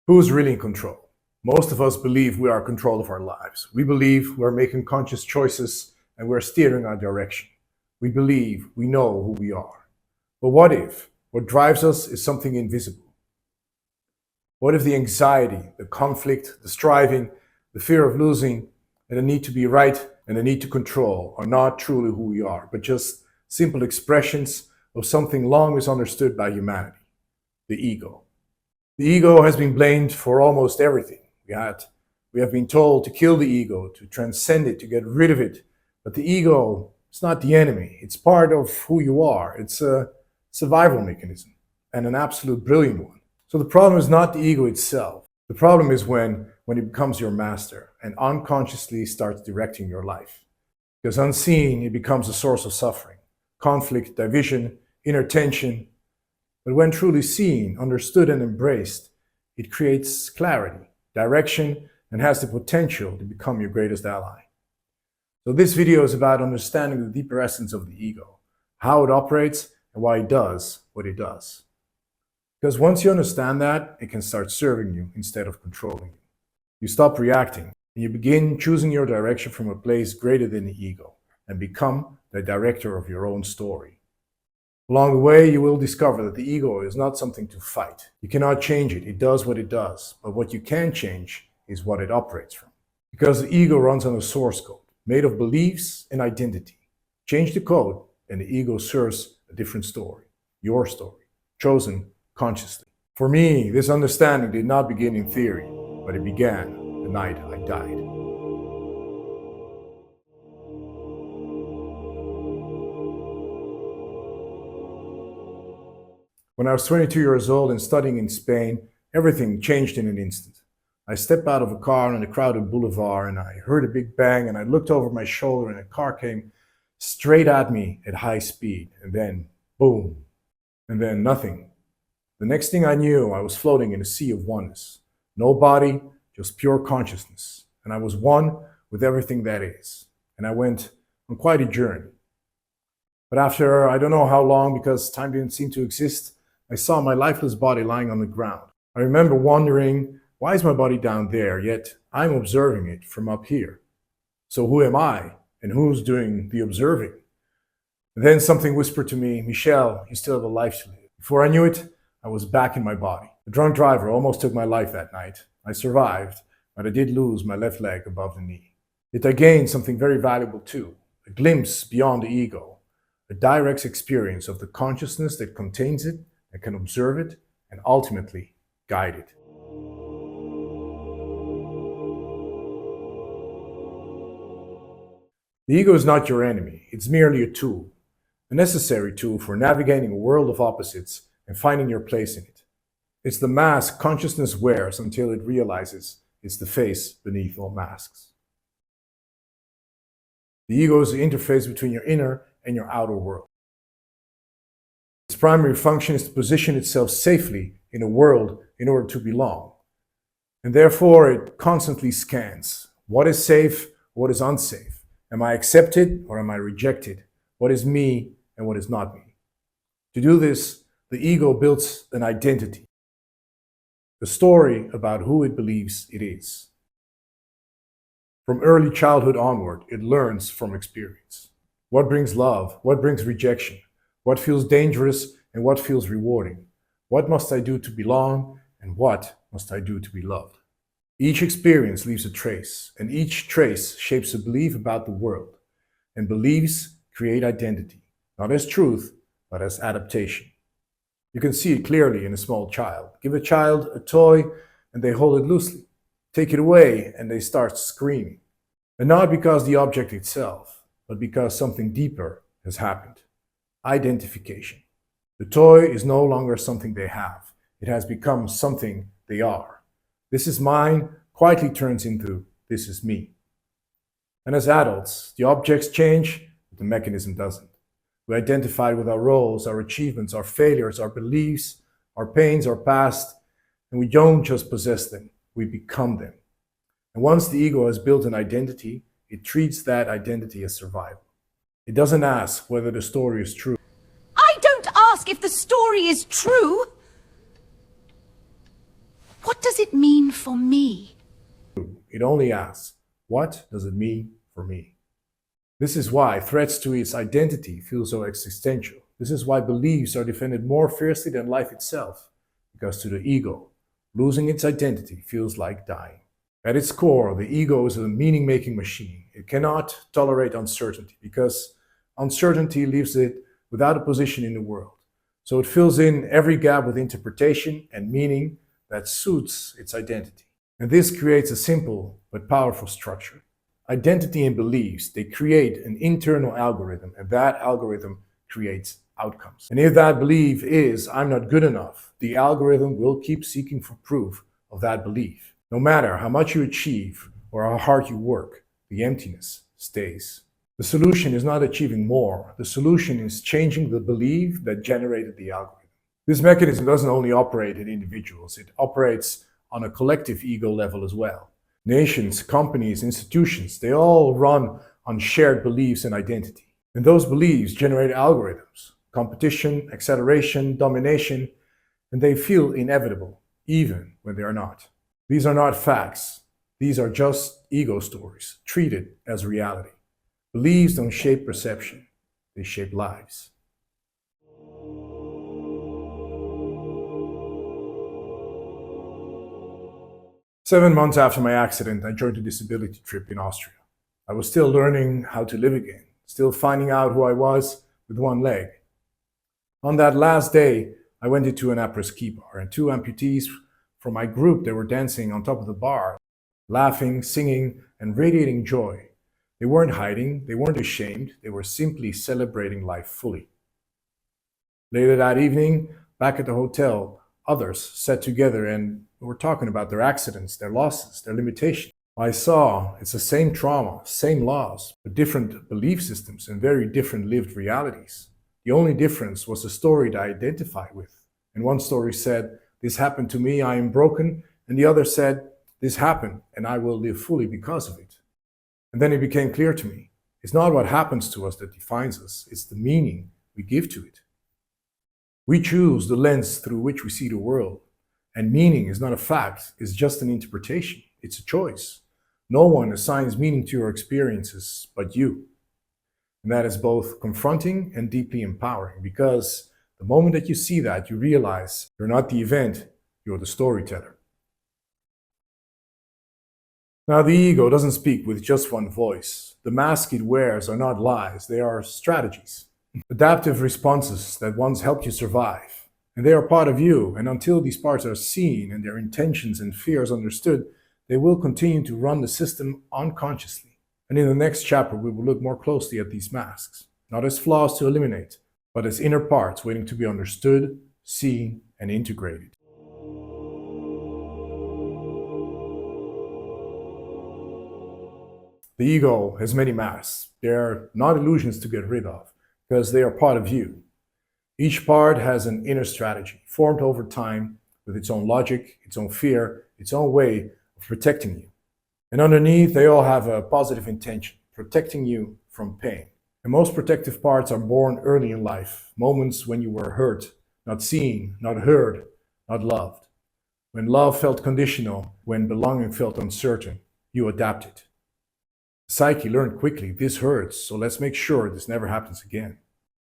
Who's really in control? Most of us believe we are in control of our lives. We believe we're making conscious choices and we're steering our direction. We believe we know who we are. But what if what drives us is something invisible? What if the anxiety, the conflict, the striving, the fear of losing, and the need to be right and the need to control are not truly who we are, but just simple expressions of something long misunderstood by humanity, the ego? The ego has been blamed for almost everything. We have been told to kill the ego, to transcend it, to get rid of it. But the ego is not the enemy. It's part of who you are. It's a survival mechanism, and an absolute brilliant one. So the problem is not the ego itself. The problem is when it becomes your master and unconsciously starts directing your life. Because unseen, it becomes a source of suffering, conflict, division, inner tension. But when truly seen, understood, and embraced, it creates clarity, direction, and has the potential to become your greatest ally. So this video is about understanding the deeper essence of the ego, how it operates, and why it does what it does. Because once you understand that, it can start serving you instead of controlling you. You stop reacting, and you begin choosing your direction from a place greater than the ego, and become the director of your own story. Along the way, you will discover that the ego is not something to fight. You cannot change it. It does what it does. But what you can change is what it operates from. Because the ego runs on a source code made of beliefs and identity. Change the code, and the ego serves a different story. Your story, chosen consciously. For me, this understanding did not begin in theory, but it began the night I died. When I was 22 years old and studying in Spain, everything changed in an instant. I stepped out of a car on a crowded boulevard and I heard a big bang, and I looked over my shoulder and a car came straight at me at high speed, and then boom, and then nothing. The next thing I knew, I was floating in a sea of oneness. No body, just pure consciousness. And I was one with everything that is. And I went on quite a journey. But after I don't know how long, because time didn't seem to exist, I saw my lifeless body lying on the ground. I remember wondering, why is my body down there, yet I'm observing it from up here? So who am I, and who's doing the observing? And then something whispered to me, Michel, you still have a life to live. Before I knew it, I was back in my body. A drunk driver almost took my life that night. I survived, but I did lose my left leg above the knee. Yet I gained something very valuable too, a glimpse beyond the ego, a direct experience of the consciousness that contains it, and can observe it, and ultimately guide it. The ego is not your enemy. It's merely a tool, a necessary tool for navigating a world of opposites and finding your place in it. It's the mask consciousness wears until it realizes it's the face beneath all masks. The ego is the interface between your inner and your outer world. Its primary function is to position itself safely in a world in order to belong. And therefore, it constantly scans what is safe, what is unsafe. Am I accepted or am I rejected? What is me and what is not me? To do this, the ego builds an identity, a story about who it believes it is. From early childhood onward, it learns from experience. What brings love? What brings rejection? What feels dangerous and what feels rewarding? What must I do to belong, and what must I do to be loved? Each experience leaves a trace, and each trace shapes a belief about the world. And beliefs create identity, not as truth, but as adaptation. You can see it clearly in a small child. Give a child a toy and they hold it loosely. Take it away and they start screaming. And not because the object itself, but because something deeper has happened. Identification. The toy is no longer something they have. It has become something they are. This is mine quietly turns into this is me. And as adults, the objects change, but the mechanism doesn't. We identify with our roles, our achievements, our failures, our beliefs, our pains, our past, and we don't just possess them, we become them. And once the ego has built an identity, it treats that identity as survival. It doesn't ask whether the story is true. I don't ask if the story is true. What does it mean for me? It only asks, what does it mean for me? This is why threats to its identity feel so existential. This is why beliefs are defended more fiercely than life itself, because to the ego, losing its identity feels like dying. At its core, the ego is a meaning making machine. It cannot tolerate uncertainty because uncertainty leaves it without a position in the world. So it fills in every gap with interpretation and meaning that suits its identity. And this creates a simple but powerful structure. Identity and beliefs, they create an internal algorithm, and that algorithm creates outcomes. And if that belief is, I'm not good enough, the algorithm will keep seeking for proof of that belief. No matter how much you achieve or how hard you work, the emptiness stays. The solution is not achieving more. The solution is changing the belief that generated the algorithm. This mechanism doesn't only operate in individuals, it operates on a collective ego level as well. Nations, companies, institutions, they all run on shared beliefs and identity. And those beliefs generate algorithms, competition, acceleration, domination, and they feel inevitable, even when they are not. These are not facts. These are just ego stories, treated as reality. Beliefs don't shape perception, they shape lives. Seven months after my accident, I joined a disability trip in Austria. I was still learning how to live again, still finding out who I was with one leg. On that last day, I went into an après-ski bar, and two amputees from my group, they were dancing on top of the bar, laughing, singing, and radiating joy. They weren't hiding, they weren't ashamed, they were simply celebrating life fully. Later that evening, back at the hotel, others sat together and were talking about their accidents, their losses, their limitations. I saw it's the same trauma, same loss, but different belief systems and very different lived realities. The only difference was the story that I identified with. And one story said, "This happened to me, I am broken," and the other said, "This happened and I will live fully because of it." And then it became clear to me, it's not what happens to us that defines us, it's the meaning we give to it. We choose the lens through which we see the world, and meaning is not a fact, it's just an interpretation, it's a choice. No one assigns meaning to your experiences but you. And that is both confronting and deeply empowering, because the moment that you see that, you realize you're not the event, you're the storyteller. Now, the ego doesn't speak with just one voice. The mask it wears are not lies, they are strategies, adaptive responses that once helped you survive. And they are part of you, and until these parts are seen and their intentions and fears understood, they will continue to run the system unconsciously. And in the next chapter, we will look more closely at these masks, not as flaws to eliminate, but as inner parts waiting to be understood, seen, and integrated. The ego has many masks. They are not illusions to get rid of, because they are part of you. Each part has an inner strategy, formed over time with its own logic, its own fear, its own way of protecting you. And underneath, they all have a positive intention, protecting you from pain. And most protective parts are born early in life, moments when you were hurt, not seen, not heard, not loved. When love felt conditional, when belonging felt uncertain, you adapted. Psyche learned quickly, this hurts, so let's make sure this never happens again.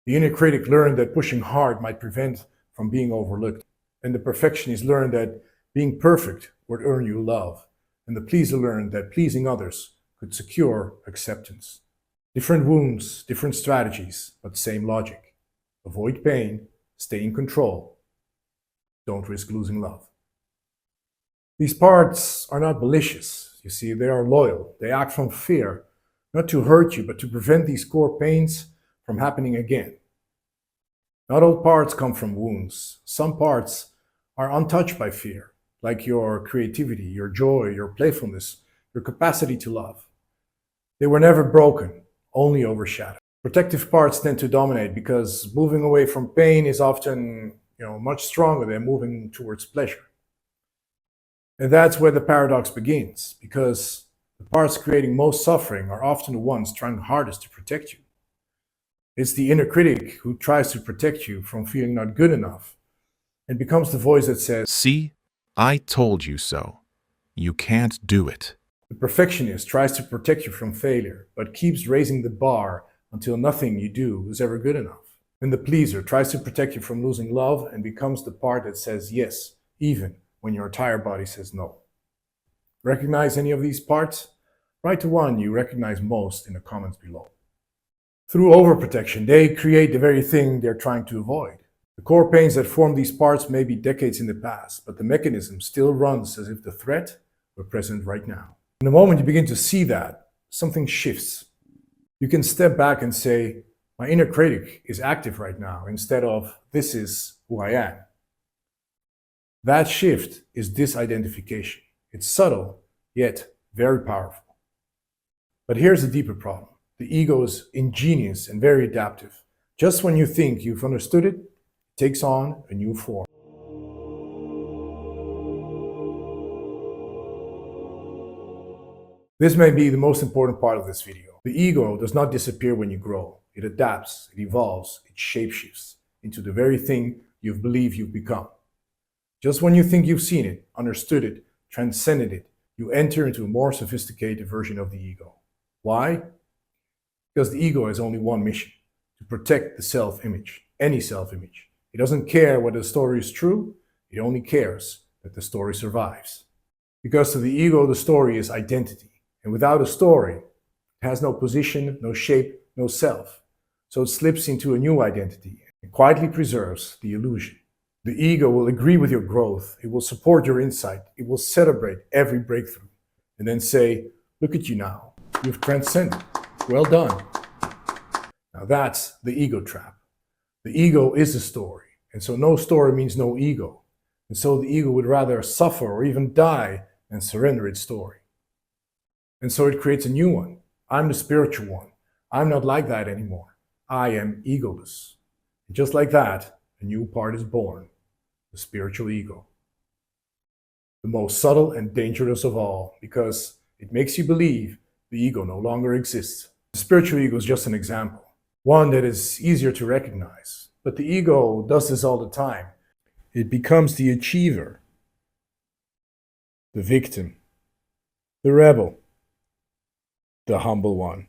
The inner critic learned that pushing hard might prevent from being overlooked. And the perfectionist learned that being perfect would earn you love. And the pleaser learned that pleasing others could secure acceptance. Different wounds, different strategies, but same logic. Avoid pain, stay in control. Don't risk losing love. These parts are not malicious. You see, they are loyal. They act from fear, not to hurt you, but to prevent these core pains from happening again. Not all parts come from wounds. Some parts are untouched by fear, like your creativity, your joy, your playfulness, your capacity to love. They were never broken, only overshadowed. Protective parts tend to dominate because moving away from pain is often, much stronger than moving towards pleasure. And that's where the paradox begins, because the parts creating most suffering are often the ones trying hardest to protect you. It's the inner critic who tries to protect you from feeling not good enough and becomes the voice that says, See, I told you so. You can't do it. The perfectionist tries to protect you from failure, but keeps raising the bar until nothing you do is ever good enough. And the pleaser tries to protect you from losing love and becomes the part that says yes, even when your entire body says no. Recognize any of these parts? Write the one you recognize most in the comments below. Through overprotection, they create the very thing they're trying to avoid. The core pains that form these parts may be decades in the past, but the mechanism still runs as if the threat were present right now. And the moment you begin to see that, something shifts. You can step back and say, my inner critic is active right now, instead of, this is who I am. That shift is disidentification. It's subtle, yet very powerful. But here's the deeper problem. The ego is ingenious and very adaptive. Just when you think you've understood it, it takes on a new form. This may be the most important part of this video. The ego does not disappear when you grow. It adapts, it evolves, it shapeshifts into the very thing you believe you've become. Just when you think you've seen it, understood it, transcended it, you enter into a more sophisticated version of the ego. Why? Because the ego has only one mission: to protect the self-image, any self-image. It doesn't care whether the story is true, it only cares that the story survives. Because to the ego, the story is identity. And without a story, it has no position, no shape, no self. So it slips into a new identity and quietly preserves the illusion. The ego will agree with your growth, it will support your insight, it will celebrate every breakthrough, and then say, look at you now, you've transcended, well done. Now that's the ego trap. The ego is a story, and so no story means no ego. And so the ego would rather suffer or even die than surrender its story. And so it creates a new one. I'm the spiritual one. I'm not like that anymore. I am egoless. And just like that, a new part is born, the spiritual ego. The most subtle and dangerous of all, because it makes you believe the ego no longer exists. The spiritual ego is just an example, one that is easier to recognize. But the ego does this all the time. It becomes the achiever, the victim, the rebel, the humble one,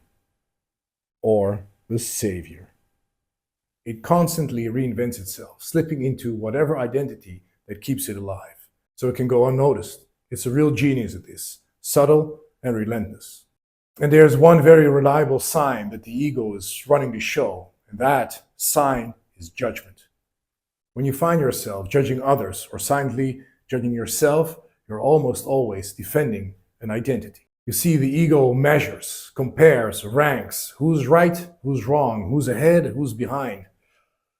or the savior. It constantly reinvents itself, slipping into whatever identity that keeps it alive, so it can go unnoticed. It's a real genius at this, subtle and relentless. And there's one very reliable sign that the ego is running the show, and that sign is judgment. When you find yourself judging others or silently judging yourself, you're almost always defending an identity. You see, the ego measures, compares, ranks, who's right, who's wrong, who's ahead, who's behind.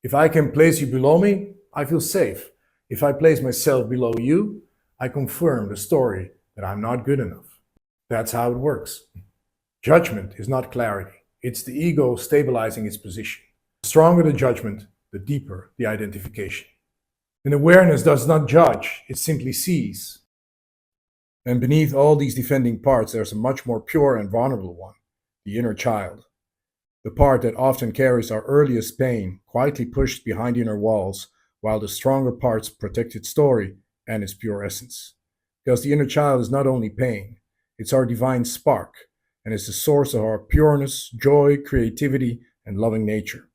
If I can place you below me, I feel safe. If I place myself below you, I confirm the story that I'm not good enough. That's how it works. Judgment is not clarity. It's the ego stabilizing its position. The stronger the judgment, the deeper the identification. And awareness does not judge, it simply sees. And beneath all these defending parts, there's a much more pure and vulnerable one, the inner child. The part that often carries our earliest pain, quietly pushed behind inner walls, while the stronger parts protect its story and its pure essence. Because the inner child is not only pain, it's our divine spark, and it's the source of our pureness, joy, creativity, and loving nature.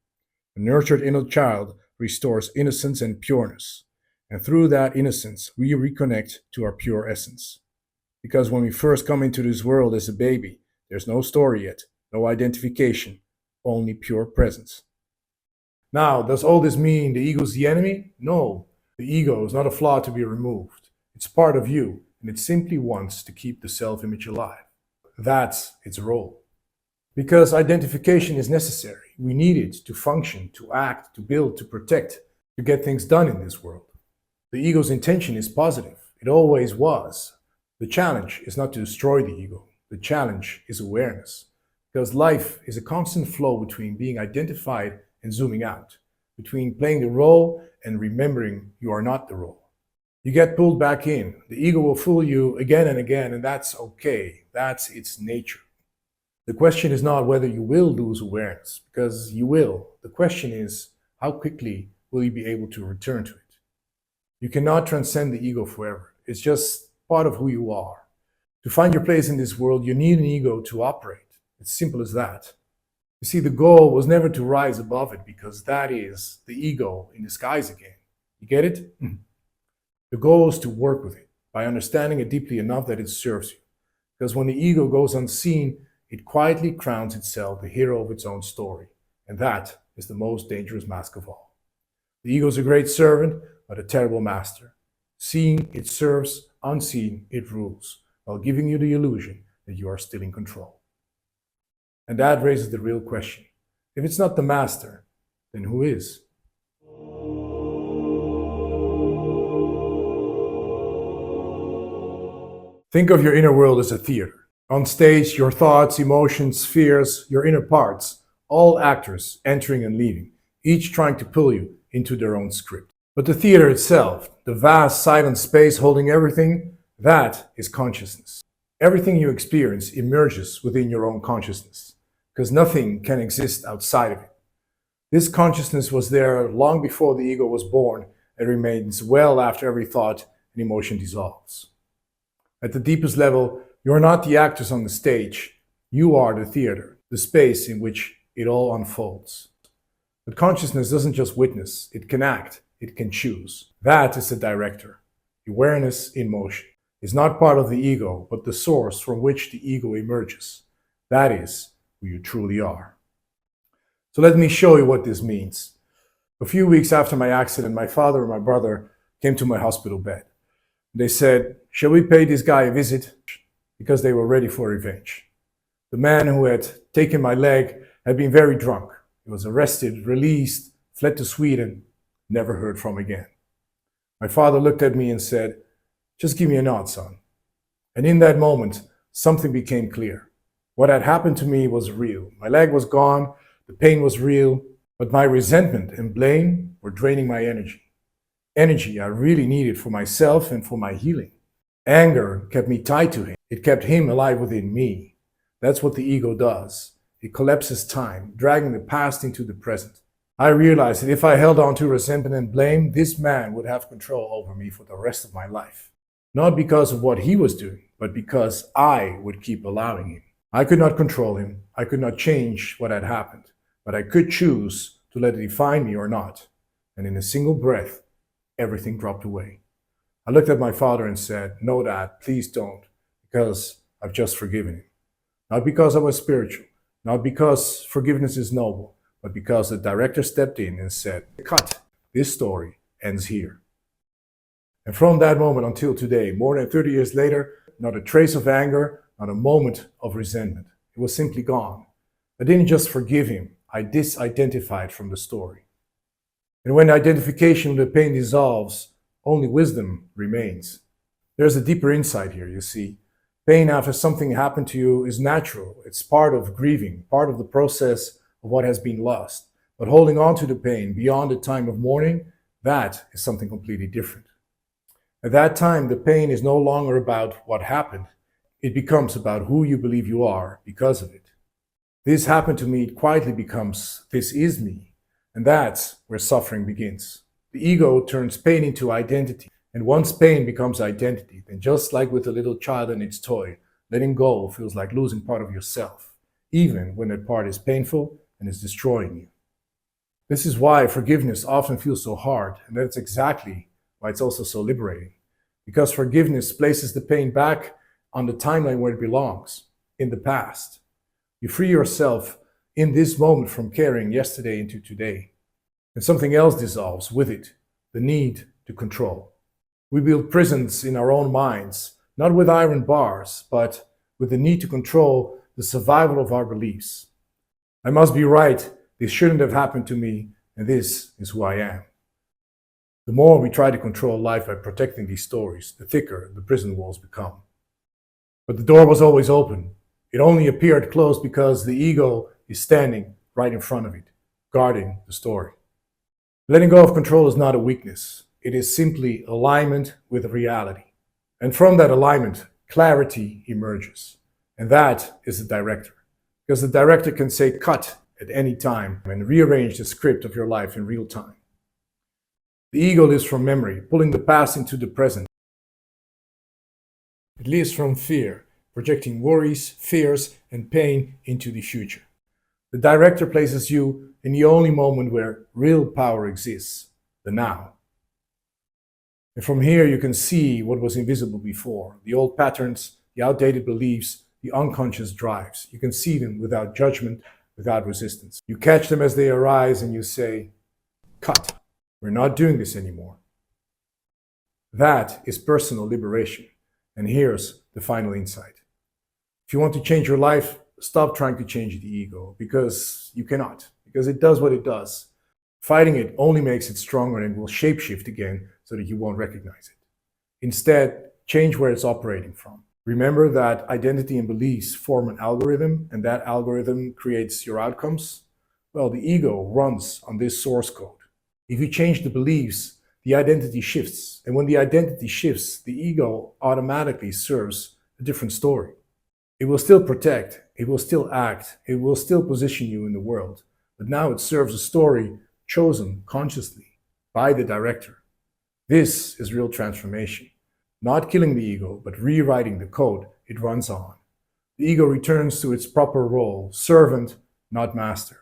A nurtured inner child restores innocence and pureness, and through that innocence, we reconnect to our pure essence. Because when we first come into this world as a baby, there's no story yet, no identification, only pure presence. Now, does all this mean the ego is the enemy? No, the ego is not a flaw to be removed. It's part of you, and it simply wants to keep the self-image alive. That's its role. Because identification is necessary. We need it to function, to act, to build, to protect, to get things done in this world. The ego's intention is positive. It always was. The challenge is not to destroy the ego. The challenge is awareness. Because life is a constant flow between being identified and zooming out, between playing the role and remembering you are not the role. You get pulled back in. The ego will fool you again and again, and that's okay. That's its nature. The question is not whether you will lose awareness, because you will. The question is, how quickly will you be able to return to it? You cannot transcend the ego forever. It's just part of who you are. To find your place in this world, you need an ego to operate. It's simple as that. You see, the goal was never to rise above it because that is the ego in disguise again. You get it? The goal is to work with it by understanding it deeply enough that it serves you. Because when the ego goes unseen, it quietly crowns itself the hero of its own story. And that is the most dangerous mask of all. The ego is a great servant, but a terrible master. Seen, it serves; unseen, it rules, while giving you the illusion that you are still in control. And that raises the real question. If it's not the master, then who is? Think of your inner world as a theater. On stage, your thoughts, emotions, fears, your inner parts, all actors entering and leaving, each trying to pull you into their own script. But the theater itself, the vast silent space holding everything, that is consciousness. Everything you experience emerges within your own consciousness, because nothing can exist outside of it. This consciousness was there long before the ego was born and remains well after every thought and emotion dissolves. At the deepest level, you're not the actors on the stage. You are the theater, the space in which it all unfolds. But consciousness doesn't just witness, it can act, it can choose. That is the director. Awareness in motion is not part of the ego, but the source from which the ego emerges. That is who you truly are. So let me show you what this means. A few weeks after my accident, my father and my brother came to my hospital bed. They said, "Shall we pay this guy a visit?" Because they were ready for revenge. The man who had taken my leg had been very drunk. He was arrested, released, fled to Sweden, never heard from again. My father looked at me and said, "Just give me a nod, son." And in that moment, something became clear. What had happened to me was real. My leg was gone, the pain was real, but my resentment and blame were draining my energy. Energy I really needed for myself and for my healing. Anger kept me tied to him. It kept him alive within me. That's what the ego does. It collapses time, dragging the past into the present. I realized that if I held on to resentment and blame, this man would have control over me for the rest of my life. Not because of what he was doing, but because I would keep allowing him. I could not control him. I could not change what had happened, but I could choose to let it define me or not. And in a single breath, everything dropped away. I looked at my father and said, "No, Dad, please don't, because I've just forgiven him." Not because I was spiritual, not because forgiveness is noble, but because the director stepped in and said, "Cut, this story ends here." And from that moment until today, more than 30 years later, not a trace of anger, not a moment of resentment. It was simply gone. I didn't just forgive him, I disidentified from the story. And when identification with the pain dissolves, only wisdom remains. There's a deeper insight here, you see. Pain after something happened to you is natural. It's part of grieving, part of the process of what has been lost. But holding on to the pain beyond the time of mourning, that is something completely different. At that time, the pain is no longer about what happened. It becomes about who you believe you are because of it. This happened to me, it quietly becomes, this is me. And that's where suffering begins. The ego turns pain into identity. And once pain becomes identity, then just like with a little child and its toy, letting go feels like losing part of yourself, even when that part is painful and is destroying you. This is why forgiveness often feels so hard, and that's exactly why it's also so liberating. Because forgiveness places the pain back on the timeline where it belongs, in the past. You free yourself in this moment from carrying yesterday into today. And something else dissolves with it, the need to control. We build prisons in our own minds, not with iron bars, but with the need to control the survival of our beliefs. I must be right, this shouldn't have happened to me, and this is who I am. The more we try to control life by protecting these stories, the thicker the prison walls become. But the door was always open. It only appeared closed because the ego is standing right in front of it, guarding the story. Letting go of control is not a weakness. It is simply alignment with reality. And from that alignment, clarity emerges. And that is the director. Because the director can say cut at any time and rearrange the script of your life in real time. The ego lives from memory, pulling the past into the present. It lives from fear, projecting worries, fears, and pain into the future. The director places you in the only moment where real power exists, the now. And from here, you can see what was invisible before, the old patterns, the outdated beliefs, the unconscious drives. You can see them without judgment, without resistance. You catch them as they arise and you say, cut. We're not doing this anymore. That is personal liberation. And here's the final insight. If you want to change your life, stop trying to change the ego, because you cannot, because it does what it does. Fighting it only makes it stronger and it will shapeshift again so that you won't recognize it. Instead, change where it's operating from. Remember that identity and beliefs form an algorithm, and that algorithm creates your outcomes. Well, the ego runs on this source code. If you change the beliefs, the identity shifts. And when the identity shifts, the ego automatically serves a different story. It will still protect, it will still act, it will still position you in the world. But now it serves a story chosen consciously by the director. This is real transformation. Not killing the ego, but rewriting the code it runs on. The ego returns to its proper role, servant, not master.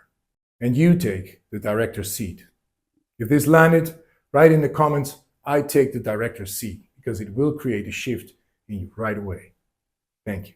And you take the director's seat. If this landed, write in the comments, I take the director's seat, because it will create a shift in you right away. Thank you.